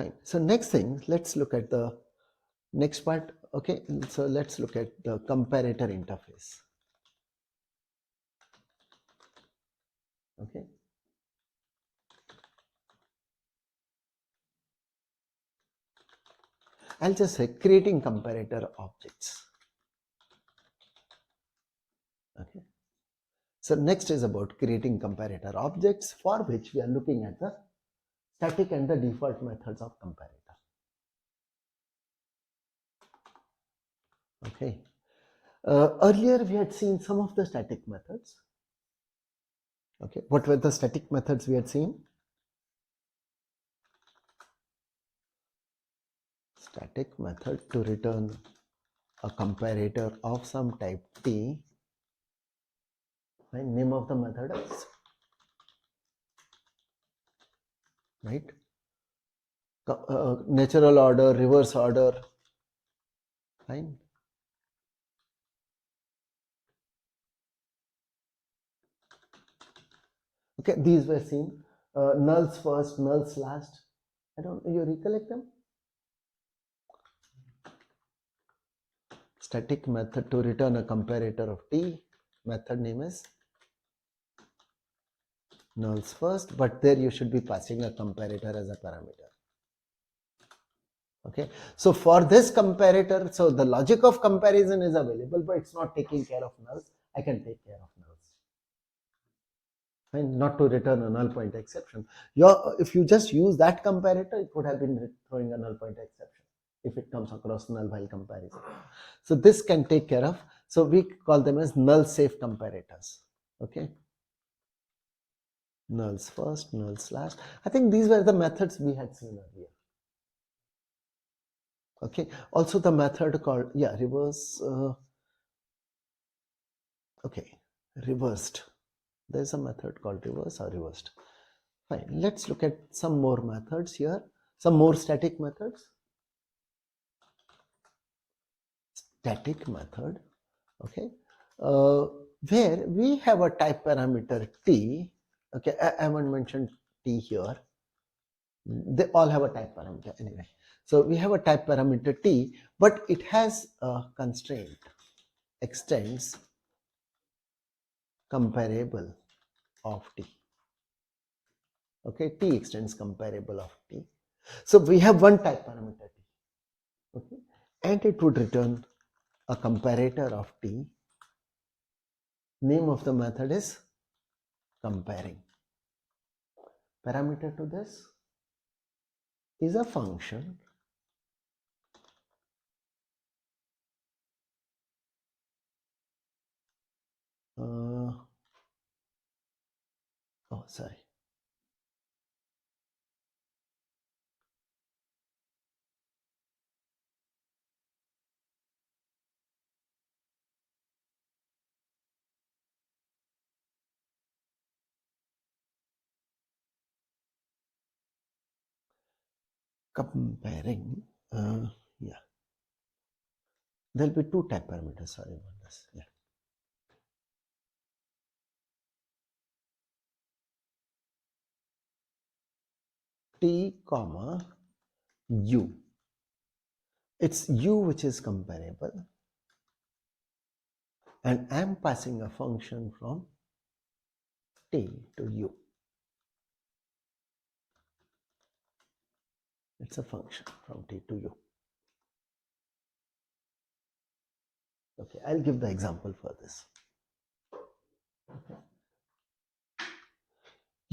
Fine. So next thing, let's look at the next part. Okay, so let's look at the comparator interface. Okay. I'll just say creating comparator objects. Okay. So next is about creating comparator objects, for which we are looking at the static and the default methods of comparator. Okay. Earlier we had seen some of the static methods. Okay. What were the static methods we had seen? Static method to return a comparator of some type T. Right? Name of the method is, right? Natural order, reverse order. Fine. Okay, these were seen. Nulls first, nulls last. You recollect them? Static method to return a comparator of T. Method name is nulls first, but there you should be passing a comparator as a parameter. Okay, so for this comparator, so the logic of comparison is available, but it's not taking care of nulls. I can take care of nulls. And not to return a null point exception. If you just use that comparator, it would have been throwing a null point exception if it comes across null while comparison. So this can take care of. So we call them as null safe comparators. Okay. Nulls first, nulls last. I think these were the methods we had seen earlier. Okay. Also the method called, reverse. Okay. Reversed. There's a method called reverse or reversed. Fine. Let's look at some more methods here. Some more static methods. Static method. Okay. Where we have a type parameter T. Okay. I haven't mentioned T here. They all have a type parameter anyway. So we have a type parameter T, but it has a constraint, extends comparable of T. Okay, T extends comparable of T. So we have one type parameter T. Okay, and it would return a comparator of T. Name of the method is comparing. Parameter to this is a function sorry. Comparing, there'll be two type parameters, sorry about this. T comma U. It's U which is comparable, and I'm passing a function from T to U. It's a function from T to U. Okay, I'll give the example for this. Okay.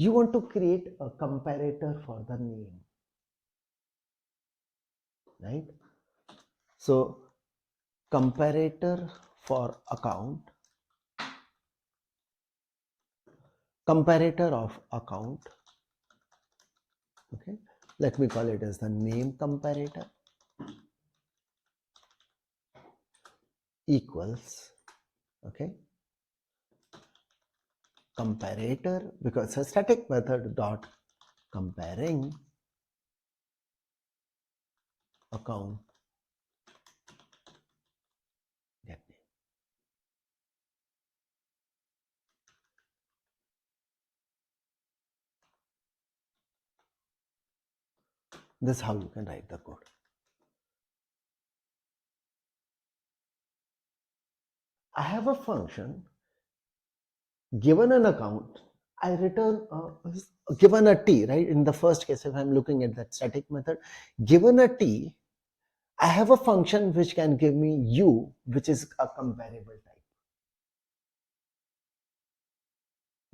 You want to create a comparator for the name, right? So comparator for account, comparator of account. Okay, let me call it as the name comparator equals, okay, comparator, because it's a static method, dot comparing account get name. This is how you can write the code. I have a function, given an account, I return given a t, right? In the first case, if I'm looking at that static method, given a t, I have a function which can give me u, which is a comparable type.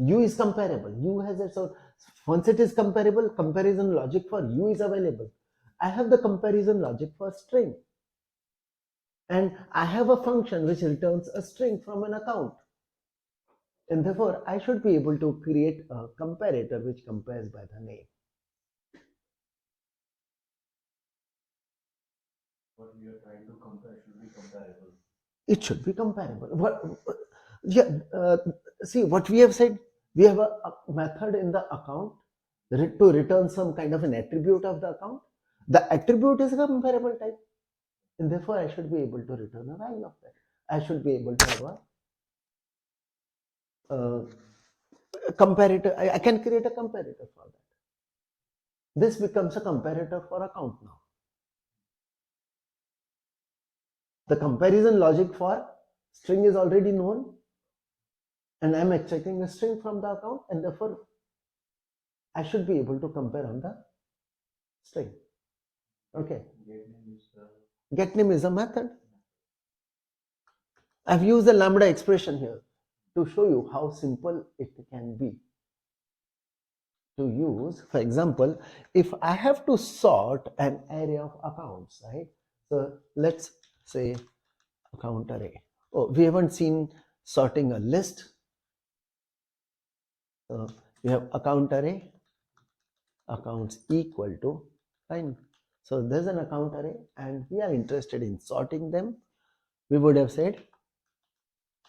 U is comparable. U has its own. Once it is comparable, comparison logic for u is available. I have the comparison logic for string. And I have a function which returns a string from an account. And therefore, I should be able to create a comparator which compares by the name. What we are trying to compare should be comparable. It should be comparable. See, what we have said, we have a method in the account to return some kind of an attribute of the account. The attribute is a comparable type. And therefore, I should be able to return a value of that. I should be able to have a comparator. I can create a comparator for that. This becomes a comparator for account now. The comparison logic for string is already known, and I'm extracting a string from the account, and therefore I should be able to compare on the string. Okay. Get name is a method. I've used the lambda expression here to show you how simple it can be to use. For example, if I have to sort an array of accounts, right? So let's say account array. Oh, we haven't seen sorting a list. So we have account array, accounts equal to, fine. So there's an account array and we are interested in sorting them. We would have said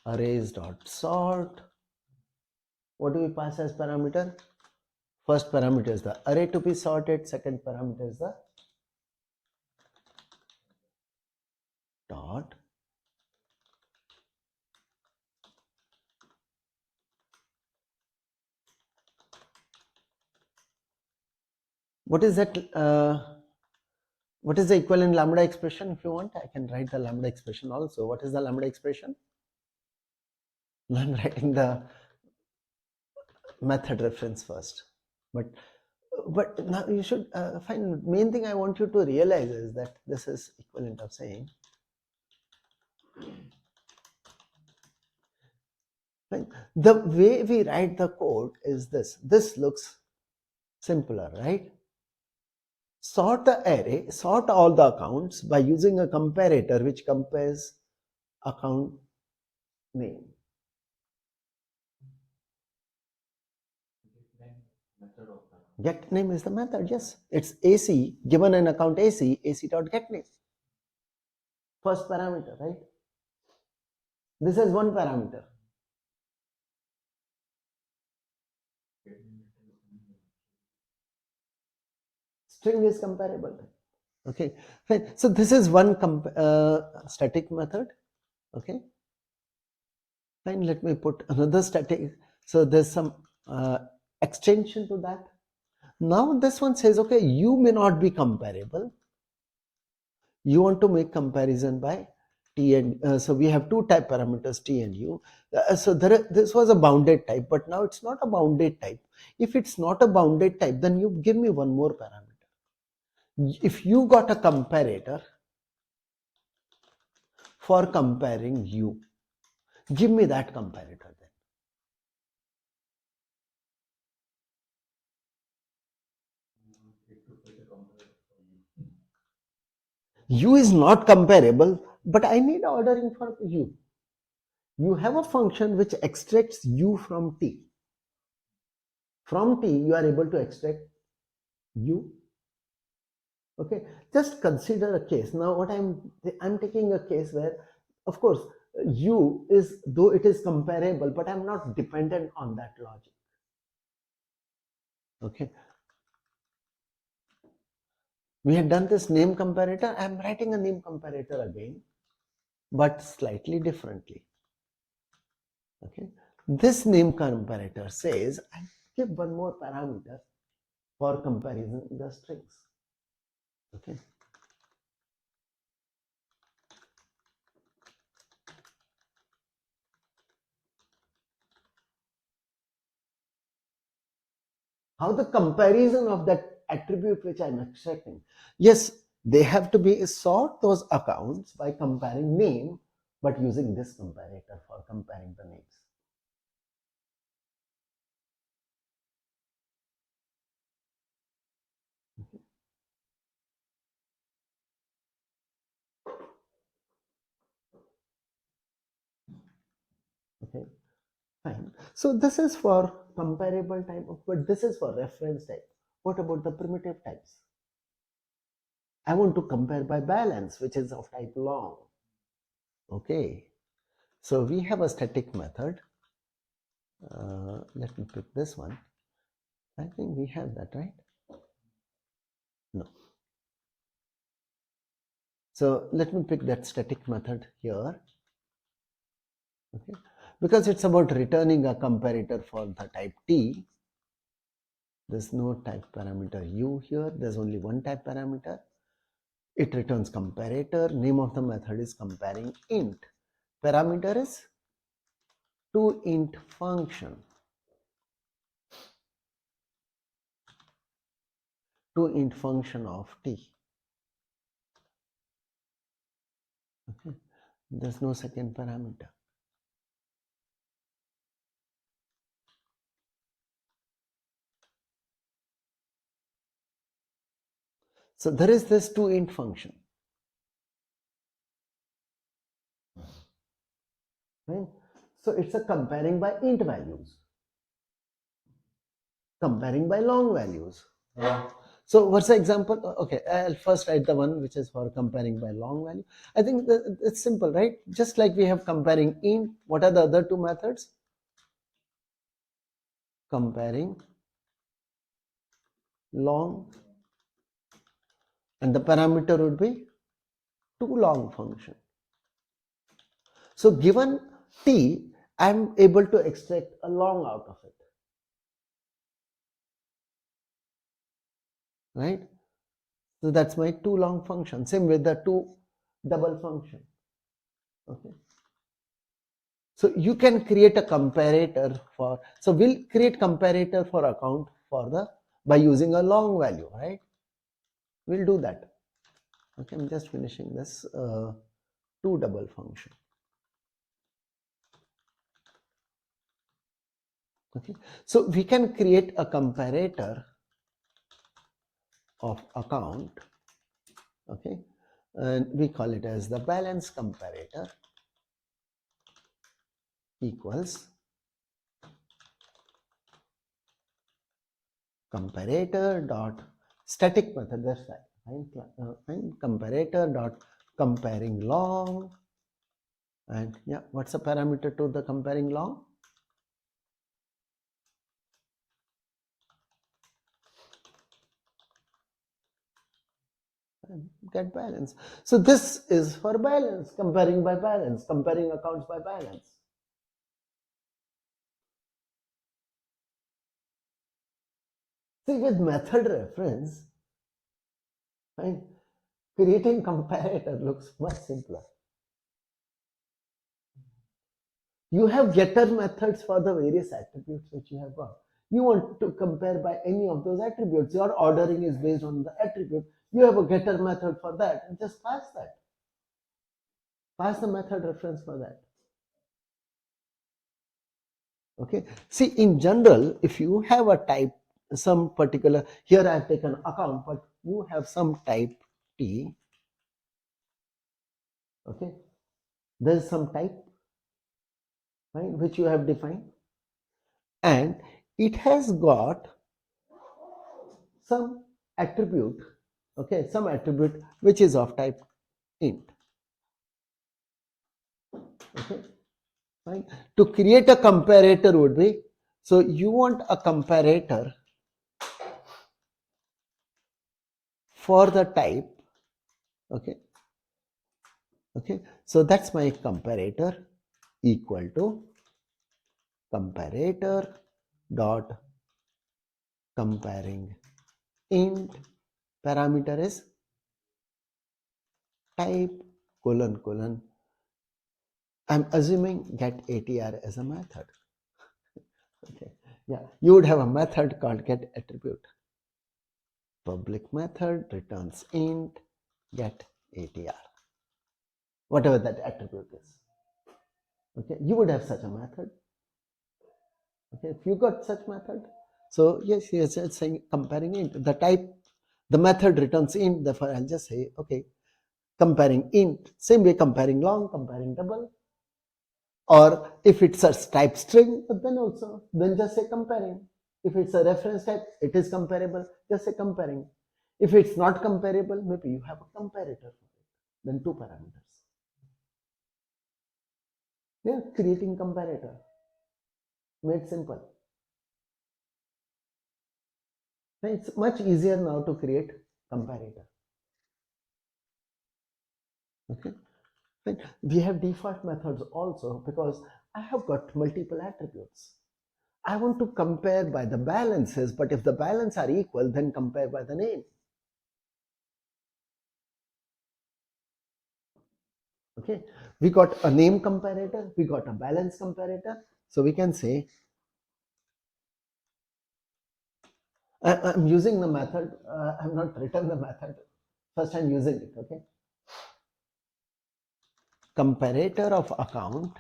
arrays.sort. What do we pass as parameter? First parameter is the array to be sorted. Second parameter is the dot what is that? What is the equivalent lambda expression? If you want, I can write the lambda expression also. What is the lambda expression? I'm writing the method reference first, but now you should find. Main thing I want you to realize is that this is equivalent of saying the way we write the code is this. This looks simpler, right? Sort the array, sort all the accounts by using a comparator which compares account name. Get name is the method, yes. It's AC, given an account AC dot get name. First parameter, right? This is one parameter. String is comparable. Okay, fine. So this is one static method. Okay, fine. Let me put another static. So there's some extension to that. Now this one says, okay, you may not be comparable. You want to make comparison by t and so we have two type parameters, t and u. So this was a bounded type, but now it's not a bounded type. If it's not a bounded type, then you give me one more parameter. If you got a comparator for comparing u, give me that comparator then. U is not comparable, but I need ordering for u. You have a function which extracts u from t. From t, you are able to extract u. Okay, just consider a case. Now, what I'm taking a case where, of course, u is, though it is comparable, but I'm not dependent on that logic. Okay. We had done this name comparator. I'm writing a name comparator again, but slightly differently. Okay. This name comparator says I give one more parameter for comparison in the strings. Okay. How the comparison of that attribute which I'm extracting? Yes, they have to be sort those accounts by comparing name, but using this comparator for comparing the names. Okay, fine. So this is for comparable type, but this is for reference type. What about the primitive types? I want to compare by balance, which is of type long. Okay, so we have a static method. Let me pick this one. I think we have that, right? No. So let me pick that static method here. Okay, because it's about returning a comparator for the type T. There's no type parameter U here. There's only one type parameter. It returns comparator. Name of the method is comparingInt. Parameter is toInt function. ToInt function of T. Okay, there's no second parameter. So there is this toInt function. Right? So it's a comparing by int values, comparing by long values. So what's the example? Okay, I'll first write the one which is for comparing by long value. I think it's simple, right? Just like we have comparing int, what are the other two methods? Comparing long, and the parameter would be toLong function. So given T, I'm able to extract a long out of it. Right? So that's my toLong function. Same with the toDouble function. Okay. So you can create a comparator for, so we'll create comparator for account for the, by using a long value, right? We'll do that. Okay, I'm just finishing this toDouble function. Okay, so we can create a comparator of account. Okay, and we call it as the balance comparator equals comparator dot static method. That's right. And comparator dot comparingLong, and yeah, what's the parameter to the comparingLong? Get balance. So this is for balance, comparing by balance, comparing accounts by balance. See, with method reference, right, creating comparator looks much simpler. You have getter methods for the various attributes which you have got. You want to compare by any of those attributes. Your ordering is based on the attribute. You have a getter method for that, and just pass that. Pass the method reference for that. Okay. See, in general, if you have a type, some particular, here I have taken account, but you have some type T. Okay. There is some type, right, which you have defined, and it has got some attribute, okay, some attribute which is of type int. Okay, fine. To create a comparator would be, so you want a comparator for the type. Okay, okay, so that's my comparator equal to comparator dot comparing int, parameter is type colon. I'm assuming get ATR as a method. Okay. Yeah, you would have a method called get attribute. Public method returns int get ATR, whatever that attribute is. Okay, you would have such a method. Okay, if you got such method, so yes, it's saying comparing int. The type, the method returns int. Therefore, I'll just say okay, comparing int. Same way, comparing long, comparing double. Or if it's a type string, but then just say comparing. If it's a reference type, it is comparable, just say comparing. If it's not comparable, maybe you have a comparator for it, then 2 parameters. Yeah, creating comparator. Made simple. It's much easier now to create comparator. Okay. We have default methods also because I have got multiple attributes. I want to compare by the balances, but if the balance are equal, then compare by the name. Okay, we got a name comparator, we got a balance comparator. So we can say, I'm using the method, I've not written the method, first I'm using it. Okay, comparator of account,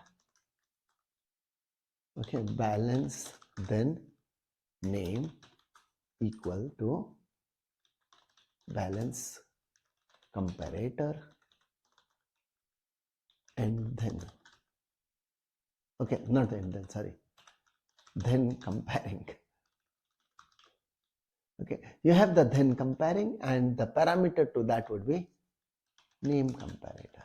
okay, balance then name equal to balance comparator and then, okay, not and then, sorry, then comparing. Okay, you have the then comparing and the parameter to that would be name comparator.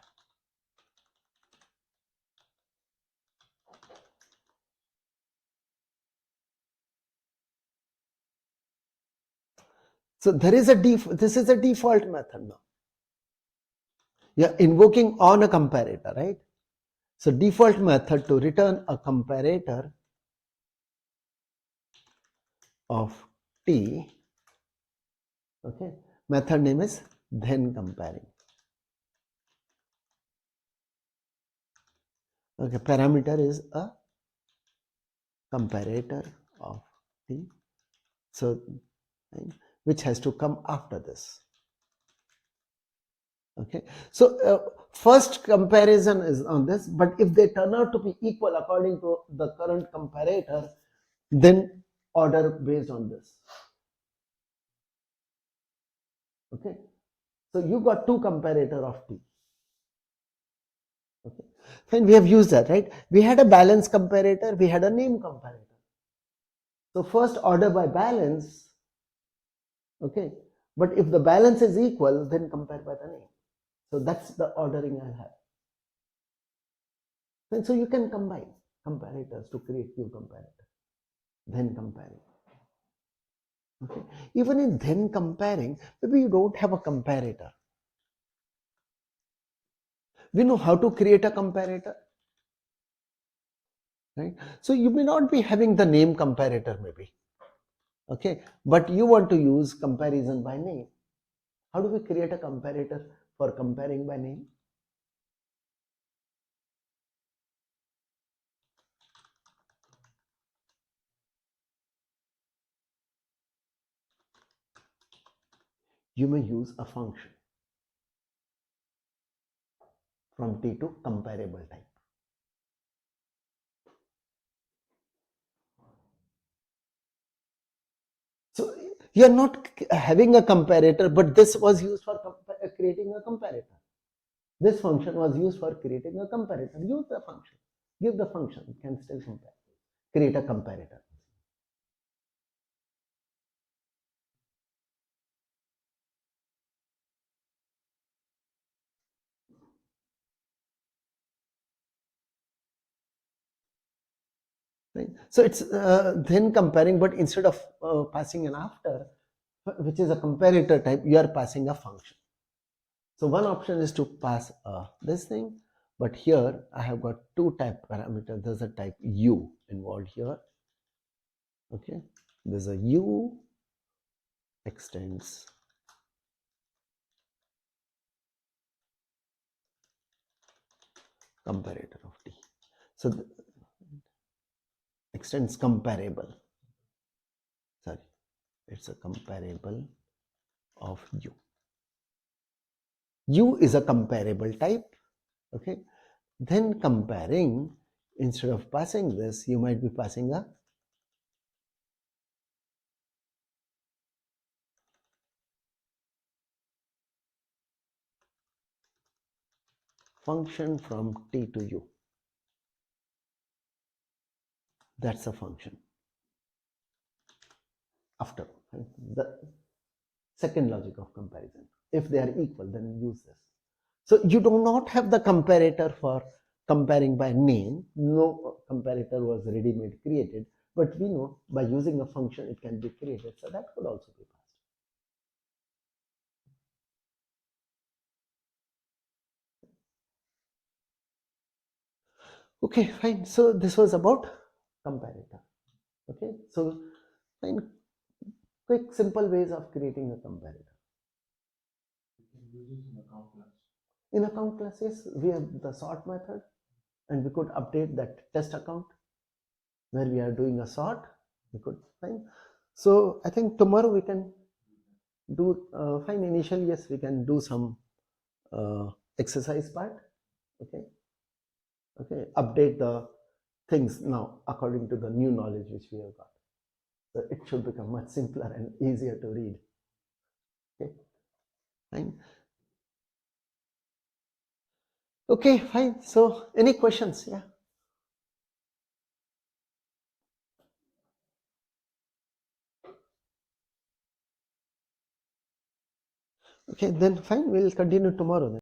So there is this is a default method now. You're invoking on a comparator, right? So default method to return a comparator of t, okay, method name is then comparing. Okay, parameter is a comparator of t, so which has to come after this. Okay, so first comparison is on this, but if they turn out to be equal according to the current comparator, then order based on this. Okay, so you got 2 comparator of t. Okay, fine, we have used that, right? We had a balance comparator, we had a name comparator. So first order by balance, okay, but if the balance is equal, then compare by the name. So that's the ordering I have. And so you can combine comparators to create new comparator. Then comparing. Okay, even in then comparing, maybe you don't have a comparator. We know how to create a comparator, right? So you may not be having the name comparator maybe, okay, but you want to use comparison by name. How do we create a comparator for comparing by name? You may use a function from T to comparable type. So you are not having a comparator, but this was used for creating a comparator. This function was used for creating a comparator. Use the function. Give the function. You can still compare. Create a comparator. Right? So it's then comparing, but instead of passing an after, which is a comparator type, you are passing a function. So one option is to pass this thing, but here I have got 2 type parameters. There's a type u involved here. Okay, there's a u extends comparator of T. So extends comparable. Sorry, it's a comparable of U. U is a comparable type. Okay. Then comparing, instead of passing this, you might be passing a function from T to U. That's a function. After the second logic of comparison, if they are equal, then use this. So you do not have the comparator for comparing by name. No comparator was ready-made created, but we know by using a function it can be created, so that could also be passed. Okay, fine. So this was about comparator. Okay, so fine. Quick, simple ways of creating a comparator. We can use this in account class. In account classes, we have the sort method, and we could update that test account where we are doing a sort. We could fine. So I think tomorrow we can do fine. Initially, yes, we can do some exercise part. Okay. Okay. Update the things now according to the new knowledge which we have got. So it should become much simpler and easier to read. Okay. Fine. Okay, fine. So any questions? Yeah. Okay, then fine. We'll continue tomorrow then.